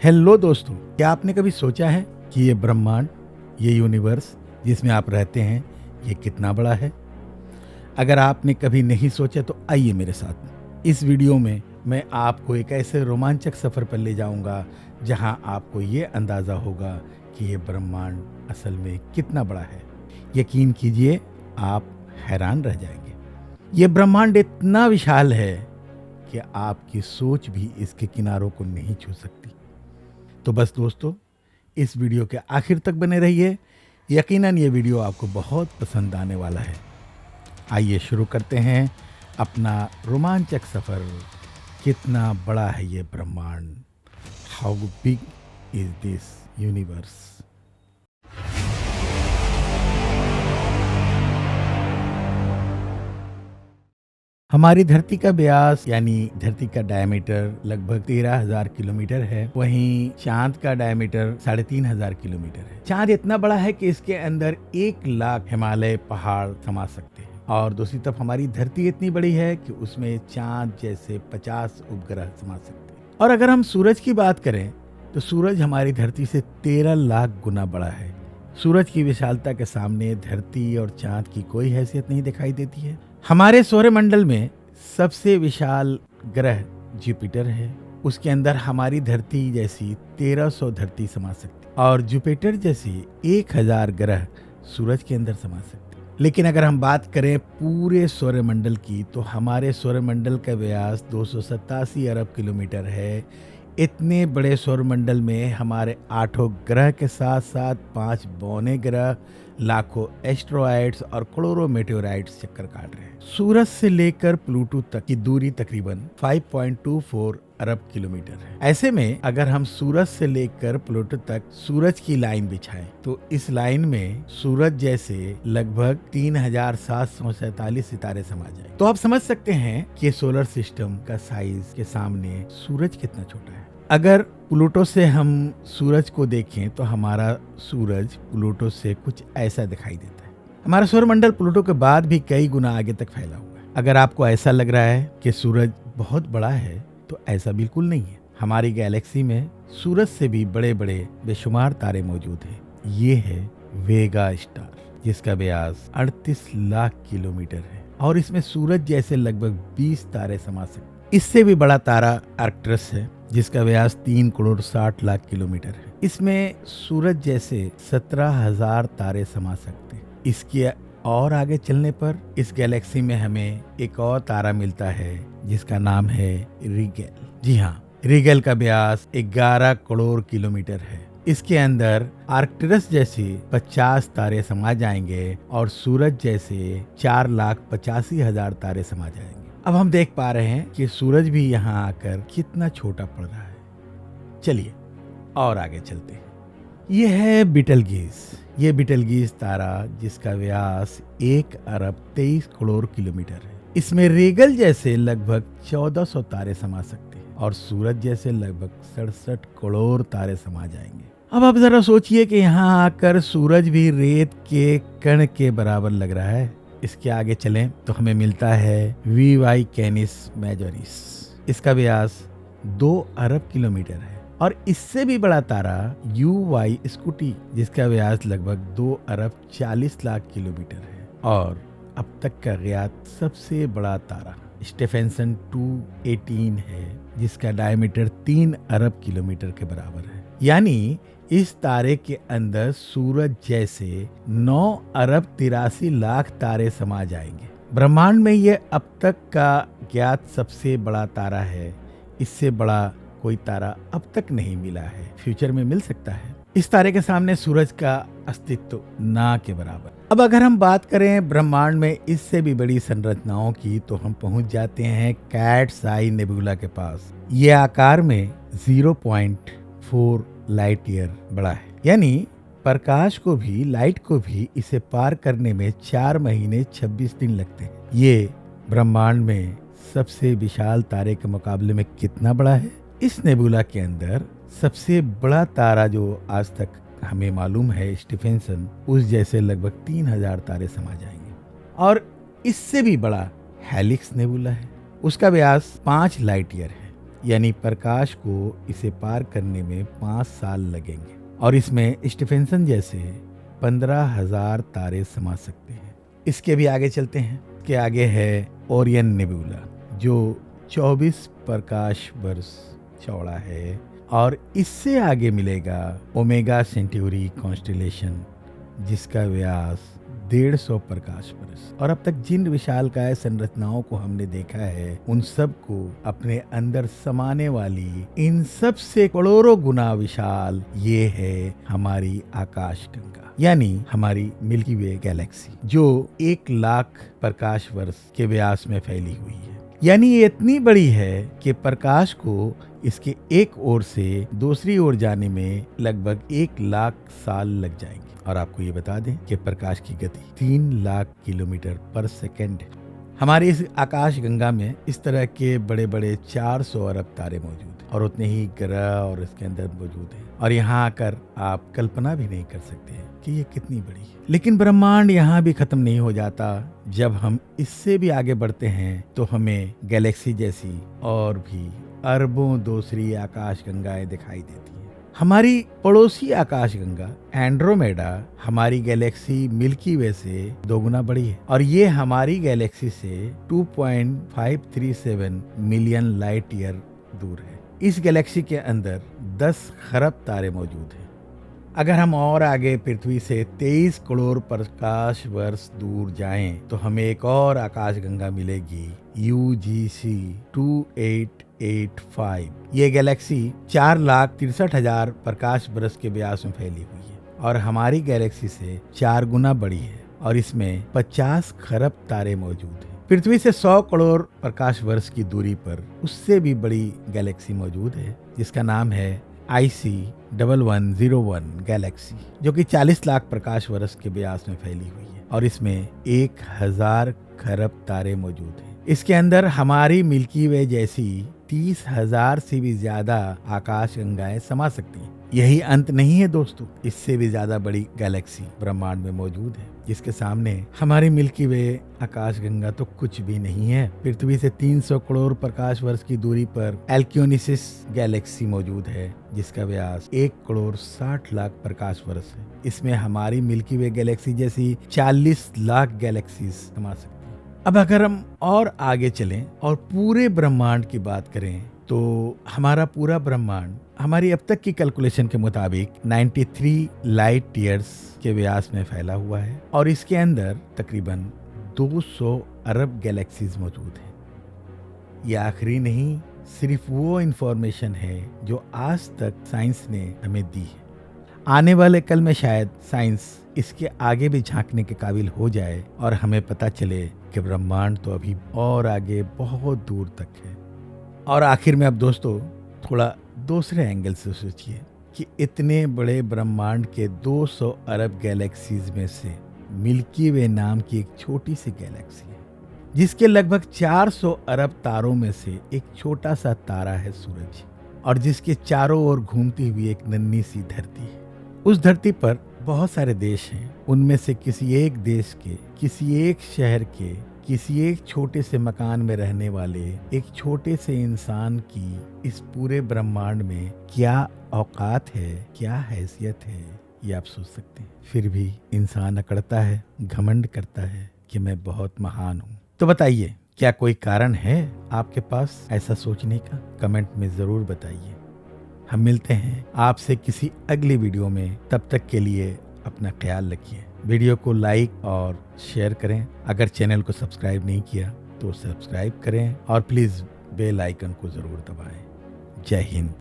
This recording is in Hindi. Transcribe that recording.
हेलो दोस्तों, क्या आपने कभी सोचा है कि ये ब्रह्मांड, ये यूनिवर्स जिसमें आप रहते हैं, ये कितना बड़ा है? अगर आपने कभी नहीं सोचा तो आइए मेरे साथ। इस वीडियो में मैं आपको एक ऐसे रोमांचक सफ़र पर ले जाऊंगा जहां आपको ये अंदाज़ा होगा कि ये ब्रह्मांड असल में कितना बड़ा है। यकीन कीजिए, आप हैरान रह जाएंगे। ये ब्रह्मांड इतना विशाल है कि आपकी सोच भी इसके किनारों को नहीं छू सकती। तो बस दोस्तों, इस वीडियो के आखिर तक बने रहिए। यकीनन ये वीडियो आपको बहुत पसंद आने वाला है। आइए शुरू करते हैं अपना रोमांचक सफ़र। कितना बड़ा है ये ब्रह्मांड? How big is this universe? हमारी धरती का व्यास यानी धरती का डायमीटर लगभग 13,000 किलोमीटर है। वहीं चांद का डायमीटर 3,500 किलोमीटर है। चांद इतना बड़ा है कि इसके अंदर 1,00,000 हिमालय पहाड़ समा सकते हैं। और दूसरी तरफ हमारी धरती इतनी बड़ी है कि उसमें चांद जैसे 50 उपग्रह समा सकते हैं। और अगर हम सूरज की बात करें तो सूरज हमारी धरती से 13,00,000 गुना बड़ा है। सूरज की विशालता के सामने धरती और चांद की कोई हैसियत नहीं दिखाई देती है। हमारे सौरमंडल में सबसे विशाल ग्रह जुपिटर है। उसके अंदर हमारी धरती जैसी 1300 धरती समा सकती और जुपिटर जैसी 1000 ग्रह सूरज के अंदर समा सकते। लेकिन अगर हम बात करें पूरे सौरमंडल की तो हमारे सौरमंडल का व्यास 287 अरब किलोमीटर है। इतने बड़े सौरमंडल में हमारे 8 ग्रह के साथ साथ 5 बौने ग्रह, लाखों एस्ट्रॉइड्स और करोड़ों मेटेओराइट्स चक्कर काट रहे हैं। सूरज से लेकर प्लूटो तक की दूरी तकरीबन 5.24 अरब किलोमीटर है। ऐसे में अगर हम सूरज से लेकर प्लूटो तक सूरज की लाइन बिछाएं तो इस लाइन में सूरज जैसे लगभग 3,747 सितारे समा जाए। तो आप समझ सकते हैं कि सोलर सिस्टम का साइज के सामने सूरज कितना छोटा है। अगर प्लूटो से हम सूरज को देखें तो हमारा सूरज प्लूटो से कुछ ऐसा दिखाई देता है। हमारा सौरमंडल प्लूटो के बाद भी कई गुना आगे तक फैला हुआ है। अगर आपको ऐसा लग रहा है कि सूरज बहुत बड़ा है तो ऐसा बिल्कुल नहीं है। हमारी गैलेक्सी में सूरज से भी बड़े बड़े बेशुमार तारे मौजूद हैं। ये है वेगा स्टार, जिसका व्यास 38 लाख किलोमीटर है और इसमें सूरज जैसे लगभग 20 तारे समा सकते। इससे भी बड़ा तारा आर्कटुरस है, जिसका व्यास 3 करोड़ 60 लाख किलोमीटर है। इसमें सूरज जैसे 17,000 तारे समा सकते हैं। इसके और आगे चलने पर इस गैलेक्सी में हमें एक और तारा मिलता है जिसका नाम है रीगेल। जी हाँ, रीगेल का व्यास 11 करोड़ किलोमीटर है। इसके अंदर आर्कटुरस जैसे 50 तारे समा जाएंगे और सूरज जैसे 4,85,000 तारे समा जाएंगे। अब हम देख पा रहे हैं कि सूरज भी यहाँ आकर कितना छोटा पड़ रहा है। चलिए और आगे चलते हैं। यह है बीटलगेज। ये बीटलगेज तारा जिसका व्यास 1 अरब 23 करोड़ किलोमीटर है। इसमें रीगेल जैसे लगभग 1400 तारे समा सकते हैं और सूरज जैसे लगभग 67 करोड़ तारे समा जाएंगे। अब आप जरा सोचिए कि यहाँ आकर सूरज भी रेत के कण के बराबर लग रहा है। इसके आगे चलें तो हमें मिलता है वी कैनिस मेजोरिस। इसका व्यास 2 अरब किलोमीटर है और इससे भी बड़ा तारा यू स्कूटी, जिसका व्यास लगभग 2 अरब 40 लाख किलोमीटर है। और अब तक का ज्ञात सबसे बड़ा तारा स्टेफेंसन 218 है, जिसका डायमीटर 3 अरब किलोमीटर के बराबर है। यानी इस तारे के अंदर सूरज जैसे 9 अरब 83 लाख तारे समा जाएंगे। ब्रह्मांड में ये अब तक का ज्ञात सबसे बड़ा तारा है। इससे बड़ा कोई तारा अब तक नहीं मिला है। फ्यूचर में मिल सकता है। इस तारे के सामने सूरज का अस्तित्व ना के बराबर। अब अगर हम बात करें ब्रह्मांड में इससे भी बड़ी संरचनाओं की तो हम पहुंच जाते हैं कैट्स आई नेबुला के पास। ये आकार में 0.4 लाइट ईयर बड़ा है। यानी प्रकाश को भी, लाइट को भी इसे पार करने में 4 महीने 26 दिन लगते हैं। ये ब्रह्मांड में सबसे विशाल तारे के मुकाबले में कितना बड़ा है? इस नेबुला के अंदर सबसे बड़ा तारा जो आज तक हमें मालूम है स्टीफेंसन, उस जैसे लगभग 3,000 तारे समा जाएंगे। और इससे भी बड़ा हेलिक्स नेबुला है। उसका व्यास 5 लाइट ईयर है। यानी प्रकाश को इसे पार करने में 5 साल लगेंगे और इसमें स्टीफेंसन जैसे 15,000 तारे समा सकते हैं। इसके भी आगे चलते हैं। इसके आगे है ओरियन नेबुला जो 24 प्रकाश वर्ष चौड़ा है और इससे आगे मिलेगा ओमेगा सेंटूरी कॉन्स्टेलेशन जिसका व्यास 150 प्रकाश वर्ष। और अब तक जिन विशालकाय संरचनाओं को हमने देखा है उन सब को अपने अंदर समाने वाली इन सब से करोड़ों गुना विशाल ये है हमारी आकाशगंगा यानी हमारी मिल्की वे गैलेक्सी जो 1,00,000 प्रकाश वर्ष के व्यास में फैली हुई है। यानी ये इतनी बड़ी है कि प्रकाश को इसके एक ओर से दूसरी ओर जाने में लगभग 1,00,000 साल लग जाएंगे। और आपको ये बता दें कि प्रकाश की गति 3,00,000 किलोमीटर पर सेकंड है। हमारी इस आकाश गंगा में इस तरह के बड़े बड़े 400 अरब तारे मौजूद हैं और उतने ही ग्रह और इसके अंदर मौजूद हैं और यहाँ आकर आप कल्पना भी नहीं कर सकते कि ये कितनी बड़ी है। लेकिन ब्रह्मांड यहाँ भी खत्म नहीं हो जाता। जब हम इससे भी आगे बढ़ते हैं तो हमें गैलेक्सी जैसी और भी अरबों दूसरी आकाश गंगाएं दिखाई देती हैं। हमारी पड़ोसी आकाशगंगा एंड्रोमेडा हमारी गैलेक्सी मिल्की वे से 2 गुना बड़ी है और ये हमारी गैलेक्सी से 2.537 मिलियन लाइट ईयर दूर है। इस गैलेक्सी के अंदर 10 खरब तारे मौजूद हैं। अगर हम और आगे पृथ्वी से 23 करोड़ प्रकाश वर्ष दूर जाएं तो हमें एक और आकाशगंगा मिलेगी UGC 2885। ये गैलेक्सी 4,63,000 प्रकाश वर्ष के व्यास में फैली हुई है और हमारी गैलेक्सी से 4 गुना बड़ी है और इसमें 50 खरब तारे मौजूद हैं। पृथ्वी से 100 करोड़ प्रकाश वर्ष की दूरी पर उससे भी बड़ी गैलेक्सी मौजूद है जिसका नाम है IC 1101 गैलेक्सी जो कि 40 लाख प्रकाश वर्ष के व्यास में फैली हुई है और इसमें 1000 खरब तारे मौजूद हैं। इसके अंदर हमारी मिल्की वे जैसी 30,000 से भी ज्यादा आकाश गंगाएं समा सकती हैं। यही अंत नहीं है दोस्तों, इससे भी ज्यादा बड़ी गैलेक्सी ब्रह्मांड में मौजूद है जिसके सामने हमारी मिल्की वे आकाश गंगा तो कुछ भी नहीं है। पृथ्वी से 300 करोड़ प्रकाश वर्ष की दूरी पर एल्क्योनिसिस गैलेक्सी मौजूद है जिसका व्यास 1,60,00,000 प्रकाश वर्ष है। इसमें हमारी मिल्की वे गैलेक्सी जैसी 40 लाख गैलेक्सीज समा सकती है। अब अगर हम और आगे चलें और पूरे ब्रह्मांड की बात करें तो हमारा पूरा ब्रह्मांड हमारी अब तक की कैलकुलेशन के मुताबिक 93 लाइट ईयर्स के व्यास में फैला हुआ है और इसके अंदर तकरीबन 200 अरब गैलेक्सीज मौजूद हैं। ये आखिरी नहीं, सिर्फ वो इंफॉर्मेशन है जो आज तक साइंस ने हमें दी है। आने वाले कल में शायद साइंस इसके आगे भी झांकने के काबिल हो जाए और हमें पता चले कि ब्रह्मांड तो अभी और आगे बहुत दूर तक है। और आखिर में अब दोस्तों थोड़ा दूसरे एंगल से सोचिए कि इतने बड़े ब्रह्मांड के 200 अरब गैलेक्सीज में से मिल्की वे नाम की एक छोटी सी गैलेक्सी है जिसके लगभग 400 अरब तारों में से एक छोटा सा तारा है सूरज और जिसके चारों ओर घूमती हुई एक नन्ही सी धरती है। उस धरती पर बहुत सारे देश हैं, उनमें से किसी एक देश के, किसी एक शहर के, किसी एक छोटे से मकान में रहने वाले एक छोटे से इंसान की इस पूरे ब्रह्मांड में क्या औकात है, क्या हैसियत है, ये आप सोच सकते हैं। फिर भी इंसान अकड़ता है, घमंड करता है कि मैं बहुत महान हूँ। तो बताइए, क्या कोई कारण है आपके पास ऐसा सोचने का? कमेंट में जरूर बताइए। हम मिलते हैं आपसे किसी अगली वीडियो में, तब तक के लिए अपना ख्याल रखिए। वीडियो को लाइक और शेयर करें। अगर चैनल को सब्सक्राइब नहीं किया तो सब्सक्राइब करें और प्लीज़ बेल आइकन को ज़रूर दबाएं। जय हिंद।